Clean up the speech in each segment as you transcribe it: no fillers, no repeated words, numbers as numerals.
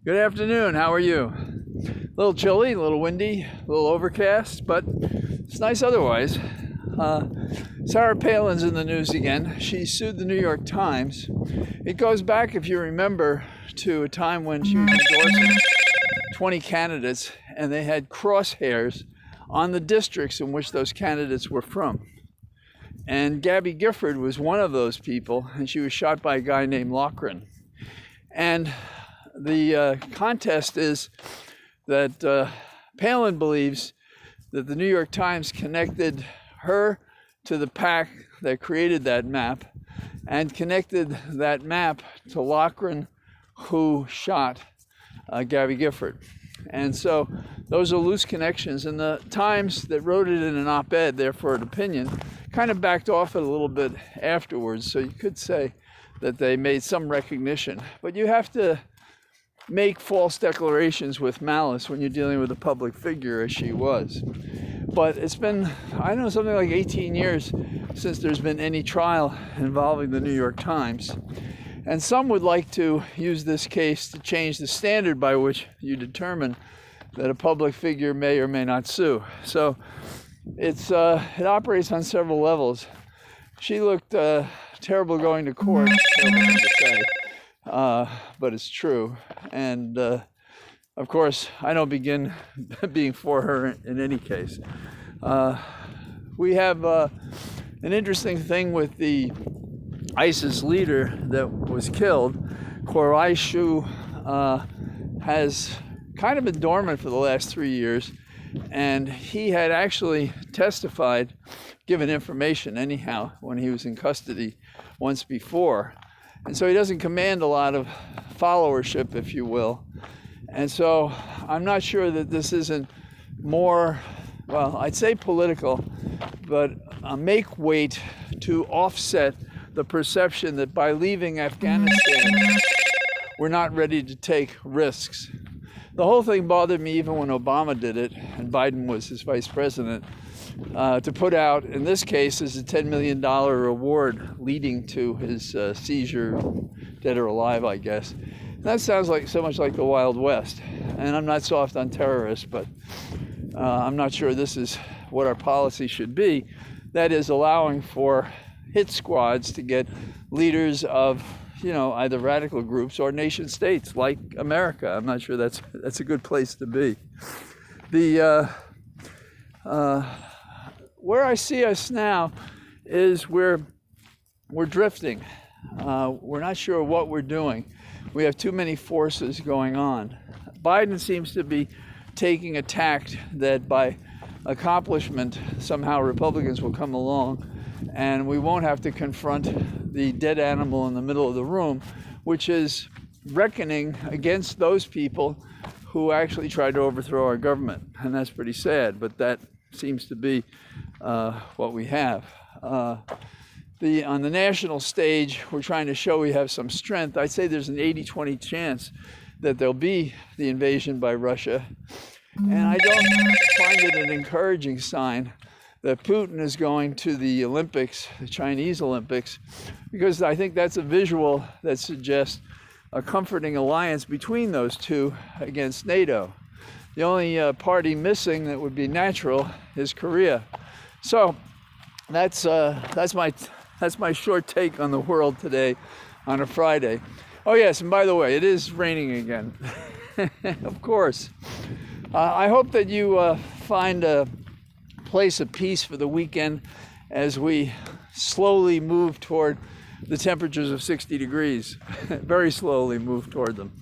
Good afternoon. How are you? A little chilly, a little windy, a little overcast, but it's nice otherwise. Sarah Palin's in the news again. She sued the New York Times. It goes back, if you remember, to a time when she was endorsing 20 candidates and they had crosshairs on the districts in which those candidates were from. And Gabby Gifford was one of those people, and she was shot by a guy named Loughran. And the contest is that Palin believes that the New York Times connected her to the PAC that created that map and connected that map to Loughran, who shot Gabby Gifford. And so those are loose connections, and the Times that wrote it in an op-ed, therefore an opinion, kind of backed off it a little bit afterwards. So you could say that they made some recognition, but you have to make false declarations with malice when you're dealing with a public figure, as she was. But it's been, I don't know, something like 18 years since there's been any trial involving the New York Times. And some would like to use this case to change the standard by which you determine that a public figure may or may not sue. So it operates on several levels. She looked terrible going to court, terrible thing to say, but it's true. And of course, I don't begin being for her in any case. We have an interesting thing with the ISIS leader that was killed. Quraishu has kind of been dormant for the last 3 years, and he had actually testified, given information anyhow, when he was in custody once before. And so he doesn't command a lot of followership, if you will. And so I'm not sure that this isn't more, well, I'd say political, but a make weight to offset the perception that by leaving Afghanistan, we're not ready to take risks. The whole thing bothered me even when Obama did it and Biden was his vice president, to put out, in this case, is a $10 million reward leading to his seizure, dead or alive, I guess. That sounds like so much like the Wild West. And I'm not soft on terrorists, but I'm not sure this is what our policy should be. That is allowing for hit squads to get leaders of, either radical groups or nation states like America. I'm not sure that's a good place to be. Where I see us now is we're drifting. We're not sure what we're doing. We have too many forces going on. Biden seems to be taking a tact that by accomplishment, somehow Republicans will come along and we won't have to confront the dead animal in the middle of the room, which is reckoning against those people who actually tried to overthrow our government. And that's pretty sad, but that seems to be what we have. On the national stage, we're trying to show we have some strength. I'd say there's an 80-20 chance that there'll be the invasion by Russia. And I don't find it an encouraging sign that Putin is going to the Olympics, the Chinese Olympics, because I think that's a visual that suggests a comforting alliance between those two against NATO. The only party missing that would be natural is Korea. So that's my short take on the world today on a Friday. Oh yes, and by the way, it is raining again. Of course. I hope that you find a place of peace for the weekend as we slowly move toward the temperatures of 60 degrees. Very slowly move toward them.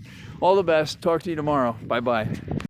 All the best. Talk to you tomorrow. Bye-bye.